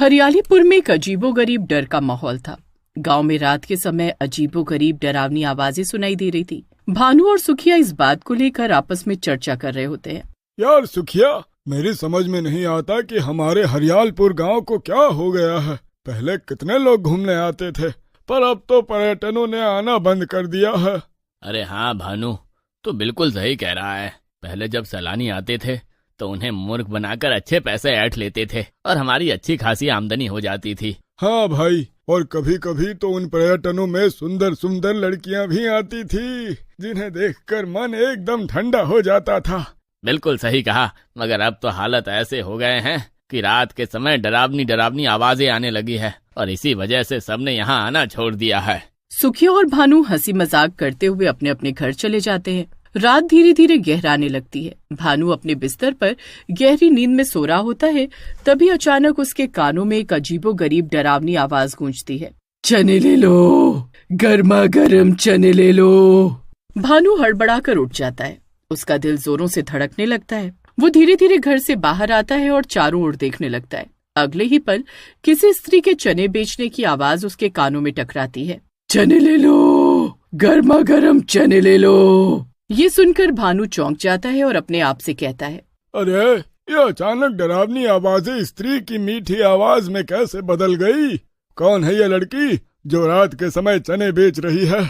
हरियालीपुर में एक अजीबोगरीब डर का माहौल था। गांव में रात के समय अजीबोगरीब डरावनी आवाजें सुनाई दे रही थी। भानु और सुखिया इस बात को लेकर आपस में चर्चा कर रहे होते हैं। यार सुखिया, मेरी समझ में नहीं आता कि हमारे हरियालपुर गांव को क्या हो गया है। पहले कितने लोग घूमने आते थे, पर अब तो पर्यटकों ने आना बंद कर दिया है। अरे हाँ भानु, तो बिल्कुल सही कह रहा है। पहले जब सैलानी आते थे तो उन्हें मूर्ख बनाकर अच्छे पैसे ऐंठ लेते थे और हमारी अच्छी खासी आमदनी हो जाती थी। हाँ भाई, और कभी कभी तो उन पर्यटनों में सुंदर सुंदर लड़कियां भी आती थी, जिन्हें देखकर मन एकदम ठंडा हो जाता था। बिल्कुल सही कहा, मगर अब तो हालत ऐसे हो गए हैं कि रात के समय डरावनी डरावनी आवाजें आने लगी है और इसी वजह से सबने यहाँ आना छोड़ दिया है। सुखिया और भानु हंसी मजाक करते हुए अपने अपने घर चले जाते हैं। रात धीरे धीरे गहराने लगती है। भानु अपने बिस्तर पर गहरी नींद में सो रहा होता है, तभी अचानक उसके कानों में एक अजीबोगरीब डरावनी आवाज गूंजती है। चने ले लो, गर्मा गर्म चने ले लो। भानु हड़बड़ाकर उठ जाता है। उसका दिल जोरों से धड़कने लगता है। वो धीरे धीरे घर से बाहर आता है और चारों ओर देखने लगता है। अगले ही पल किसी स्त्री के चने बेचने की आवाज उसके कानों में टकराती है। चने ले लो, गर्मा गर्म चने ले लो। ये सुनकर भानु चौंक जाता है और अपने आप से कहता है, अरे ये अचानक डरावनी आवाजें स्त्री की मीठी आवाज में कैसे बदल गई? कौन है ये लड़की जो रात के समय चने बेच रही है?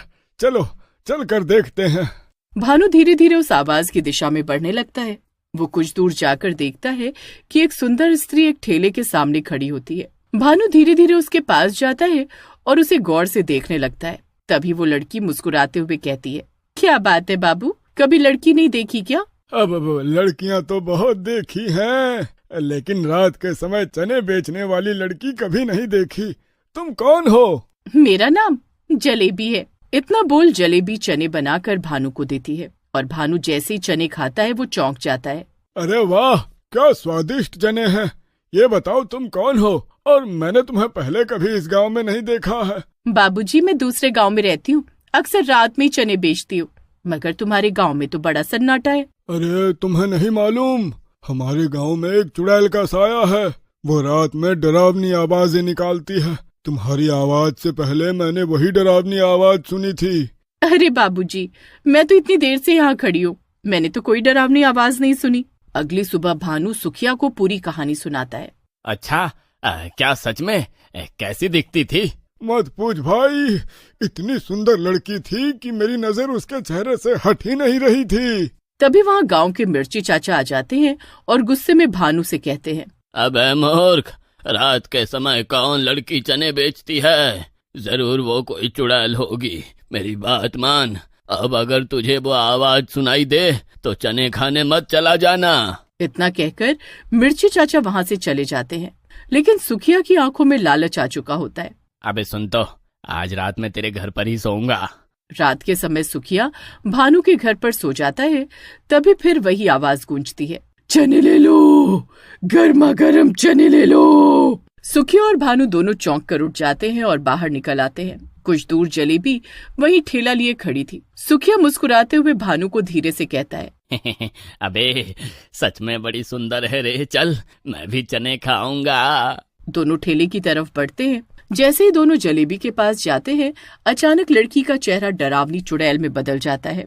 चलो चल कर देखते हैं। भानु धीरे धीरे उस आवाज की दिशा में बढ़ने लगता है। वो कुछ दूर जाकर देखता है कि एक सुंदर स्त्री एक ठेले के सामने खड़ी होती है। भानु धीरे धीरे उसके पास जाता है और उसे गौर से देखने लगता है। तभी वो लड़की मुस्कुराते हुए कहती है, क्या बात है बाबू, कभी लड़की नहीं देखी क्या? अब लड़कियां तो बहुत देखी हैं, लेकिन रात के समय चने बेचने वाली लड़की कभी नहीं देखी। तुम कौन हो? मेरा नाम जलेबी है। इतना बोल जलेबी चने बनाकर भानु को देती है और भानु जैसे ही चने खाता है वो चौंक जाता है। अरे वाह, क्या स्वादिष्ट चने हैं। ये बताओ तुम कौन हो, और मैंने तुम्हें पहले कभी इस गांव में नहीं देखा है। बाबूजी, मैं दूसरे गांव में रहती हूँ, अक्सर रात में ही चने बेचती हूँ, मगर तुम्हारे गांव में तो बड़ा सन्नाटा है। अरे तुम्हें नहीं मालूम, हमारे गांव में एक चुड़ैल का साया है। वो रात में डरावनी आवाजें निकालती है। तुम्हारी आवाज से पहले मैंने वही डरावनी आवाज सुनी थी। अरे बाबूजी, मैं तो इतनी देर से यहाँ खड़ी हूँ, मैंने तो कोई डरावनी आवाज नहीं सुनी। अगली सुबह भानु सुखिया को पूरी कहानी सुनाता है। अच्छा, क्या सच में? कैसी दिखती थी? मत पूछ भाई, इतनी सुंदर लड़की थी कि मेरी नजर उसके चेहरे से हट ही नहीं रही थी। तभी वहाँ गांव के मिर्ची चाचा आ जाते हैं और गुस्से में भानु से कहते हैं, अबे मूर्ख, रात के समय कौन लड़की चने बेचती है? जरूर वो कोई चुड़ैल होगी। मेरी बात मान, अब अगर तुझे वो आवाज सुनाई दे तो चने खाने मत चला जाना। इतना कहकर मिर्ची चाचा वहाँ से चले जाते हैं, लेकिन सुखिया की आंखों में लालच आ चुका होता है। अबे सुन तो, आज रात में तेरे घर पर ही सोऊंगा। रात के समय सुखिया भानु के घर पर सो जाता है। तभी फिर वही आवाज गूंजती है, चने ले लो, गर्मा गर्म चने ले लो। सुखिया और भानु दोनों चौंक कर उठ जाते हैं और बाहर निकल आते हैं। कुछ दूर जलेबी वही ठेला लिए खड़ी थी। सुखिया मुस्कुराते हुए भानु को धीरे से कहता है, अबे सच में बड़ी सुंदर है रे, चल मैं भी चने खाऊंगा। दोनों ठेले की तरफ बढ़ते हैं। जैसे ही दोनों जलेबी के पास जाते हैं, अचानक लड़की का चेहरा डरावनी चुड़ैल में बदल जाता है।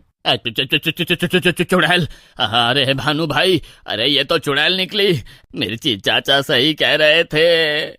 चुड़ैल? अरे भानु भाई, अरे ये तो चुड़ैल निकली। मिर्ची चाचा सही कह रहे थे।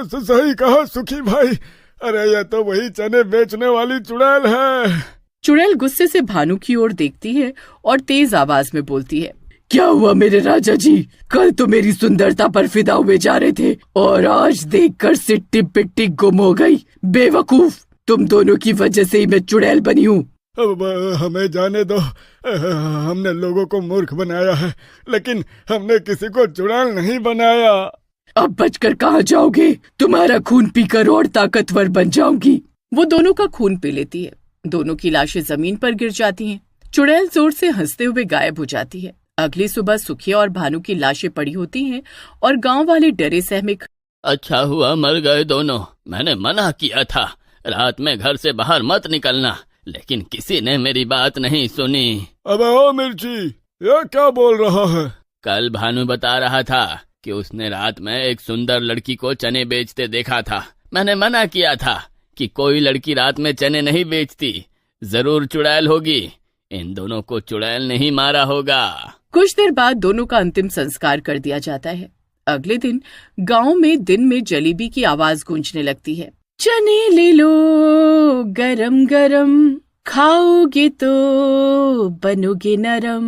सही कहा सुखी भाई, अरे ये तो वही चने बेचने वाली चुड़ैल है। चुड़ैल गुस्से से भानु की ओर देखती है और तेज आवाज में बोलती है, क्या हुआ मेरे राजा जी? कल तो मेरी सुंदरता पर फिदा हुए जा रहे थे और आज देखकर सिट्टी पिट्टी गुम हो गई। बेवकूफ, तुम दोनों की वजह से ही मैं चुड़ैल बनी हूँ। अब हमें जाने दो, हमने लोगों को मूर्ख बनाया है, लेकिन हमने किसी को चुड़ैल नहीं बनाया। अब बचकर कहाँ जाओगे? तुम्हारा खून पीकर और ताकतवर बन जाऊंगी। वो दोनों का खून पी लेती है। दोनों की लाशें जमीन पर गिर जाती हैं। चुड़ैल जोर से हंसते हुए गायब हो जाती है। अगली सुबह सुखिया और भानु की लाशें पड़ी होती हैं और गांव वाले डरे सहमे। अच्छा हुआ मर गए दोनों। मैंने मना किया था रात में घर से बाहर मत निकलना, लेकिन किसी ने मेरी बात नहीं सुनी। अबे ओ मिर्ची, ये क्या बोल रहा है? कल भानु बता रहा था कि उसने रात में एक सुंदर लड़की को चने बेचते देखा था। मैंने मना किया था कि कोई लड़की रात में चने नहीं बेचती, जरूर चुड़ैल होगी। इन दोनों को चुड़ैल ने ही मारा होगा। कुछ देर बाद दोनों का अंतिम संस्कार कर दिया जाता है। अगले दिन गांव में दिन में जलेबी की आवाज गूंजने लगती है। चने ले लो गरम गरम, खाओगे तो बनोगे नरम।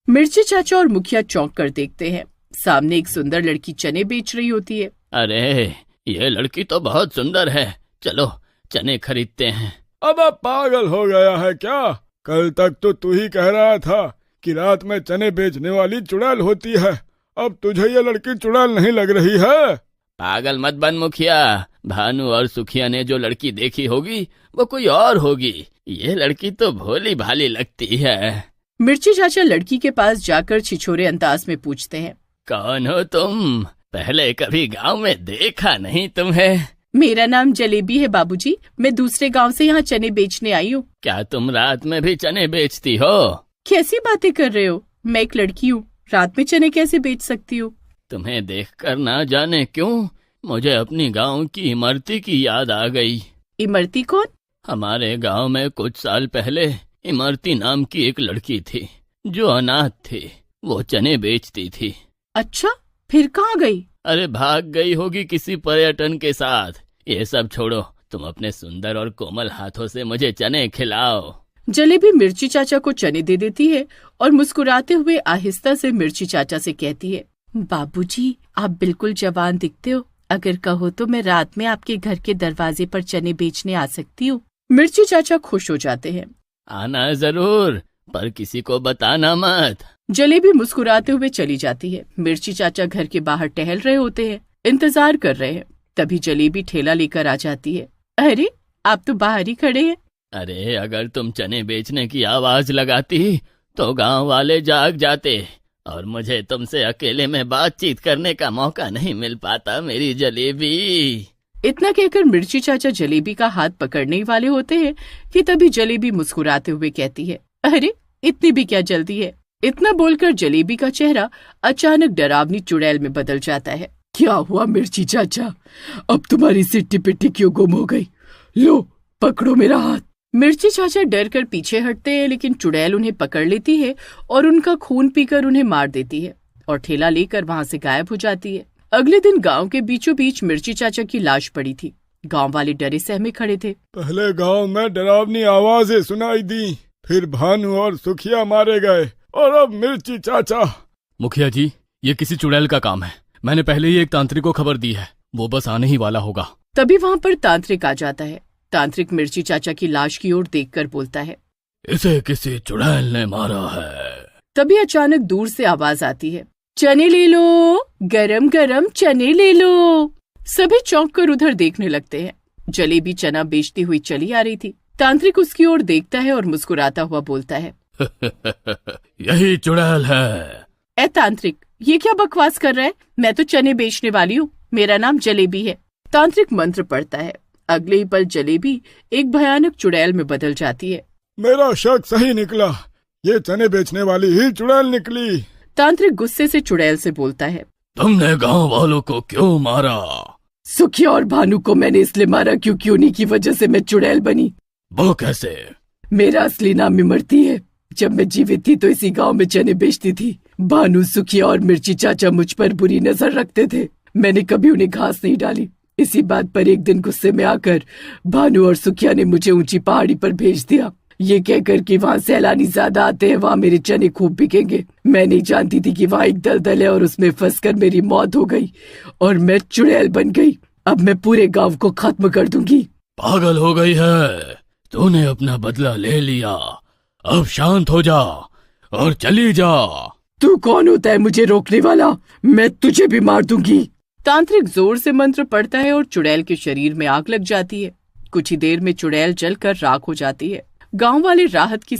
मिर्ची चाचा और मुखिया चौंक कर देखते हैं। सामने एक सुंदर लड़की चने बेच रही होती है। अरे ये लड़की तो बहुत सुंदर है, चलो चने खरीदते हैं। अब पागल हो गया है क्या? कल तक तो तू ही कह रहा था कि रात में चने बेचने वाली चुड़ैल होती है, अब तुझे ये लड़की चुड़ैल नहीं लग रही है? पागल मत बन मुखिया, भानु और सुखिया ने जो लड़की देखी होगी वो कोई और होगी। ये लड़की तो भोली भाली लगती है। मिर्ची चाचा लड़की के पास जाकर छिछोरे अंदाज में पूछते हैं, कौन हो तुम? पहले कभी गांव में देखा नहीं तुम्हें। मेरा नाम जलेबी है बाबूजी, मैं दूसरे गांव से यहाँ चने बेचने आई हूँ। क्या तुम रात में भी चने बेचती हो? कैसी बातें कर रहे हो, मैं एक लड़की हूँ, रात में चने कैसे बेच सकती हूँ? तुम्हें देखकर ना जाने क्यों मुझे अपनी गांव की इमरती की याद आ गई। इमरती कौन? हमारे गांव में कुछ साल पहले इमरती नाम की एक लड़की थी जो अनाथ थी। वो चने बेचती थी। अच्छा, फिर कहाँ गई? अरे भाग गई होगी किसी पर्यटन के साथ। ये सब छोड़ो, तुम अपने सुंदर और कोमल हाथों से मुझे चने खिलाओ। जलेबी मिर्ची चाचा को चने दे देती है और मुस्कुराते हुए आहिस्ता से मिर्ची चाचा से कहती है, बाबूजी आप बिल्कुल जवान दिखते हो, अगर कहो तो मैं रात में आपके घर के दरवाजे पर चने बेचने आ सकती हूँ। मिर्ची चाचा खुश हो जाते हैं। आना जरूर, पर किसी को बताना मत। जलेबी मुस्कुराते हुए चली जाती है। मिर्ची चाचा घर के बाहर टहल रहे होते हैं, इंतजार कर रहे हैं। तभी जलेबी ठेला लेकर आ जाती है। अरे आप तो बाहर ही खड़े हैं। अरे अगर तुम चने बेचने की आवाज लगाती तो गांव वाले जाग जाते और मुझे तुमसे अकेले में बातचीत करने का मौका नहीं मिल पाता मेरी जलेबी। इतना कहकर मिर्ची चाचा जलेबी का हाथ पकड़ने ही वाले होते हैं कि तभी जलेबी मुस्कुराते हुए कहती है, अरे इतनी भी क्या जल्दी है। इतना बोलकर जलेबी का चेहरा अचानक डरावनी चुड़ैल में बदल जाता है। क्या हुआ मिर्ची चाचा, अब तुम्हारी सिट्टी पिट्टी क्यों गुम हो गई? लो पकड़ो मेरा हाथ। मिर्ची चाचा डर कर पीछे हटते हैं, लेकिन चुड़ैल उन्हें पकड़ लेती है और उनका खून पीकर उन्हें मार देती है और ठेला लेकर वहाँ से गायब हो जाती है। अगले दिन गांव के बीचों बीच मिर्ची चाचा की लाश पड़ी थी। गांव वाले डरे सहमे खड़े थे। पहले गांव में डरावनी आवाजें सुनाई दी, फिर भानु और सुखिया मारे गए और अब मिर्ची चाचा। मुखिया जी, ये किसी चुड़ैल का काम है। मैंने पहले ही एक तांत्रिक को खबर दी है, वो बस आने ही वाला होगा। तभी वहाँ पर तांत्रिक आ जाता है। तांत्रिक मिर्ची चाचा की लाश की ओर देखकर बोलता है, इसे किसी चुड़ैल ने मारा है। तभी अचानक दूर से आवाज आती है, चने ले लो, गरम गरम चने ले लो। सभी चौंक कर उधर देखने लगते हैं। जलेबी चना बेचती हुई चली आ रही थी। तांत्रिक उसकी ओर देखता है और मुस्कुराता हुआ बोलता है, यही चुड़ैल है। ए तांत्रिक, ये क्या बकवास कर रहा है? मैं तो चने बेचने वाली हूँ, मेरा नाम जलेबी है। तांत्रिक मंत्र पढ़ता है। अगले ही पल जलेबी एक भयानक चुड़ैल में बदल जाती है। मेरा शक सही निकला, ये चने बेचने वाली ही चुड़ैल निकली। तांत्रिक गुस्से से चुड़ैल से बोलता है, तुमने गांव वालों को क्यों मारा? सुखिया और भानु को मैंने इसलिए मारा क्योंकि उन्हीं की वजह से मैं चुड़ैल बनी। वो कैसे? मेरा असली नाम इमरती है। जब मैं जीवित थी तो इसी गांव में चने बेचती थी। भानु, सुखिया और मिर्ची चाचा मुझ पर बुरी नजर रखते थे। मैंने कभी उन्हें घास नहीं डाली। इसी बात पर एक दिन गुस्से में आकर भानु और सुखिया ने मुझे ऊंची पहाड़ी पर भेज दिया, ये कहकर कि वहाँ सैलानी ज्यादा आते हैं, वहाँ मेरे चने खूब बिकेंगे। मैं नहीं जानती थी कि वहाँ एक दलदल है और उसमें फंसकर मेरी मौत हो गई और मैं चुड़ैल बन गई। अब मैं पूरे गांव को खत्म कर दूंगी। पागल हो गई है, तूने अपना बदला ले लिया, अब शांत हो जा और चली जा। तू कौन होता है मुझे रोकने वाला? मैं तुझे भी मार दूंगी। तांत्रिक जोर से मंत्र पढ़ता है और चुड़ैल के शरीर में आग लग जाती है। कुछ ही देर में चुड़ैल जलकर राख हो जाती है। गांव वाले राहत की